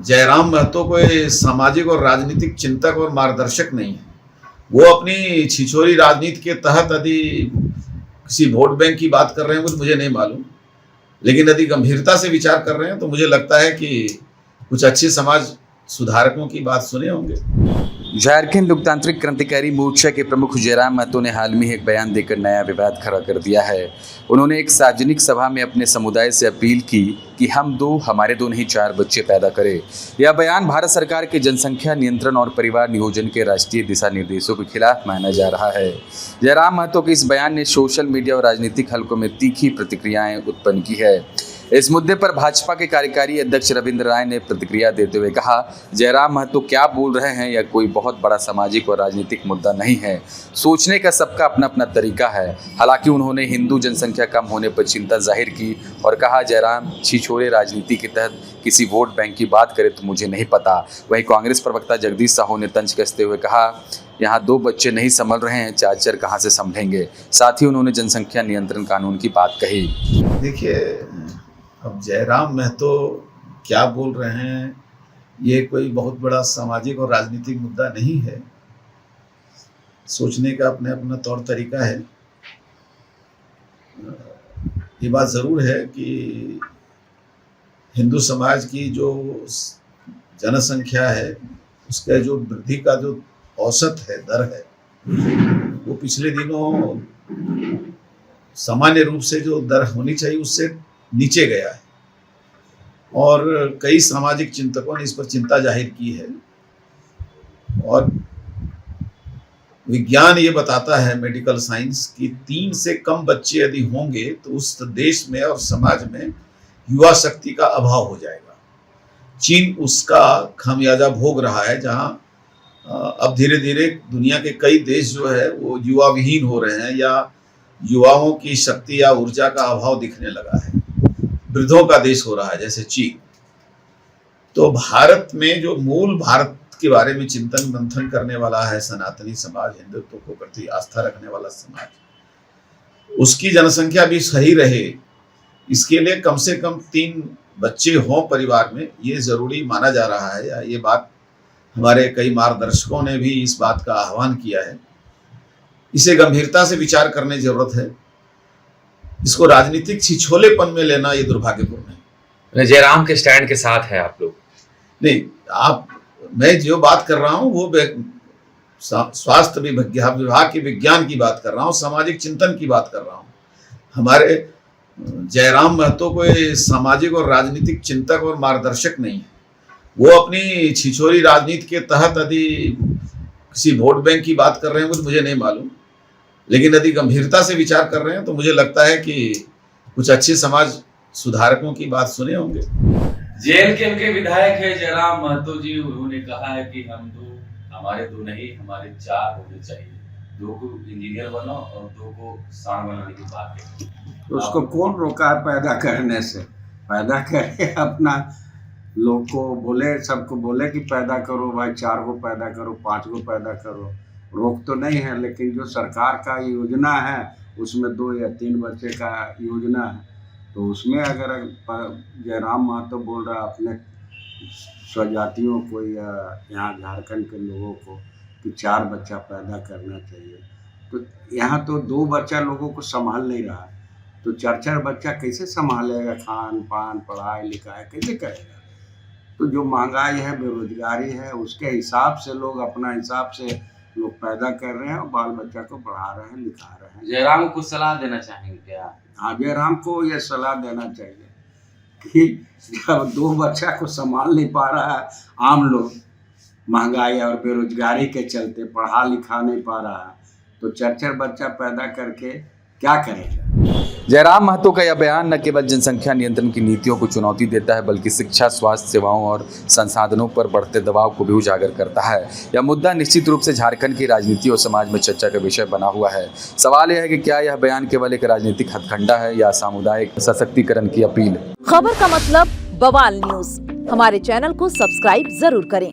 जयराम महतो कोई सामाजिक और राजनीतिक चिंतक और मार्गदर्शक नहीं है। वो अपनी छिछोरी राजनीति के तहत यदि किसी वोट बैंक की बात कर रहे हैं, कुछ मुझे नहीं मालूम, लेकिन यदि गंभीरता से विचार कर रहे हैं तो मुझे लगता है कि कुछ अच्छे समाज सुधारकों की बात सुने होंगे। झारखंड लोकतांत्रिक क्रांतिकारी मोर्चा के प्रमुख जयराम महतो ने हाल में एक बयान देकर नया विवाद खड़ा कर दिया है। उन्होंने एक सार्वजनिक सभा में अपने समुदाय से अपील की कि हम दो हमारे दो नहीं 4 बच्चे पैदा करें। यह बयान भारत सरकार के जनसंख्या नियंत्रण और परिवार नियोजन के राष्ट्रीय दिशा निर्देशों के खिलाफ माना जा रहा है। जयराम महतो के इस बयान ने सोशल मीडिया और राजनीतिक हलकों में तीखी प्रतिक्रियाएं उत्पन्न की है। इस मुद्दे पर भाजपा के कार्यकारी अध्यक्ष रविंद्र राय ने प्रतिक्रिया देते हुए कहा, जयराम महतो क्या बोल रहे हैं यह कोई बहुत बड़ा सामाजिक और राजनीतिक मुद्दा नहीं है। सोचने का सबका अपना अपना तरीका है। हालांकि उन्होंने हिंदू जनसंख्या कम होने पर चिंता जाहिर की और कहा, जयराम छिछोरे राजनीति के तहत किसी वोट बैंक की बात करे तो मुझे नहीं पता। वहीं कांग्रेस प्रवक्ता जगदीश साहू ने तंज कसते हुए कहा, यहाँ 2 बच्चे नहीं संभल रहे हैं, 4 कहाँ से संभलेंगे। साथ ही उन्होंने जनसंख्या नियंत्रण कानून की बात कही। देखिए, अब जयराम महतो क्या बोल रहे हैं, ये कोई बहुत बड़ा सामाजिक और राजनीतिक मुद्दा नहीं है। सोचने का अपने अपना तौर तरीका है। ये बात ज़रूर है कि हिंदू समाज की जो जनसंख्या है, उसका जो वृद्धि का जो औसत है, दर है, वो पिछले दिनों सामान्य रूप से जो दर होनी चाहिए उससे नीचे गया है और कई सामाजिक चिंतकों ने इस पर चिंता जाहिर की है। और विज्ञान ये बताता है, मेडिकल साइंस, कि 3 से कम बच्चे यदि होंगे तो उस देश में और समाज में युवा शक्ति का अभाव हो जाएगा। चीन उसका खामियाजा भोग रहा है, जहां अब धीरे धीरे दुनिया के कई देश जो है वो युवा विहीन हो रहे हैं या युवाओं की शक्ति या ऊर्जा का अभाव दिखने लगा है। वृद्धों का देश हो रहा है जैसे चीन। तो भारत में जो मूल भारत के बारे में चिंतन मंथन करने वाला है सनातनी समाज, हिंदुत्व को प्रति आस्था रखने वाला समाज, उसकी जनसंख्या भी सही रहे, इसके लिए कम से कम 3 बच्चे हों परिवार में, ये जरूरी माना जा रहा है। या ये बात हमारे कई मार्गदर्शकों ने भी इस बात का आह्वान किया है। इसे गंभीरता से विचार करने की जरूरत है। इसको राजनीतिक छिछोलेपन में लेना ये दुर्भाग्यपूर्ण है। जयराम के स्टैंड के साथ है आप लोग? नहीं, मैं जो बात कर रहा हूँ वो स्वास्थ्य विभाग के विज्ञान की बात कर रहा हूँ, सामाजिक चिंतन की बात कर रहा हूँ। हमारे जयराम महतो कोई सामाजिक और राजनीतिक चिंतक और मार्गदर्शक नहीं है। वो अपनी छिछोरी राजनीति के तहत यदि किसी वोट बैंक की बात कर रहे हैं, कुछ मुझे नहीं मालूम, लेकिन यदि गंभीरता से विचार कर रहे हैं तो मुझे लगता है कि कुछ अच्छे समाज सुधारकों की बात सुने होंगे। जेएलके के विधायक है जयराम महतो जी, उन्होंने कहा है कि हम दो हमारे दो नहीं, हमारे 4 होने चाहिए। 2 को इंजीनियर बनो और 2 को सांड बनाने की बात है। तो उसको कौन रोका है पैदा करने से? पैदा करे अपना, लोग को बोले, सबको बोले कि पैदा करो भाई, 4 को पैदा करो, 5 को पैदा करो, रोक तो नहीं है। लेकिन जो सरकार का योजना है उसमें 2 या 3 बच्चे का योजना है, तो उसमें अगर जयराम महतो बोल रहा अपने स्वजातियों को या यहाँ झारखंड के लोगों को कि 4 बच्चा पैदा करना चाहिए, तो यहाँ तो 2 बच्चा लोगों को संभाल नहीं रहा, तो 4 बच्चा कैसे संभालेगा? खान पान, पढ़ाई लिखाई कैसे करेगा? तो जो महंगाई है, बेरोजगारी है, उसके हिसाब से लोग अपना हिसाब से लोग पैदा कर रहे हैं और बाल बच्चा को बढ़ा रहे हैं, लिखा रहे हैं। जयराम को सलाह देना चाहेंगे क्या? हाँ, जयराम को ये सलाह देना चाहिए कि जब 2 बच्चा को संभाल नहीं पा रहा है आम लोग, महंगाई और बेरोजगारी के चलते पढ़ा लिखा नहीं पा रहा है, तो 4 बच्चा पैदा करके क्या करेगा? जयराम महतो का यह बयान न केवल जनसंख्या नियंत्रण की नीतियों को चुनौती देता है, बल्कि शिक्षा, स्वास्थ्य सेवाओं और संसाधनों पर बढ़ते दबाव को भी उजागर करता है। यह मुद्दा निश्चित रूप से झारखंड की राजनीति और समाज में चर्चा का विषय बना हुआ है। सवाल यह है कि क्या यह बयान केवल एक राजनीतिक हथकंडा है या सामुदायिक सशक्तिकरण की अपील? खबर का मतलब बवाल न्यूज। हमारे चैनल को सब्सक्राइब जरूर करें।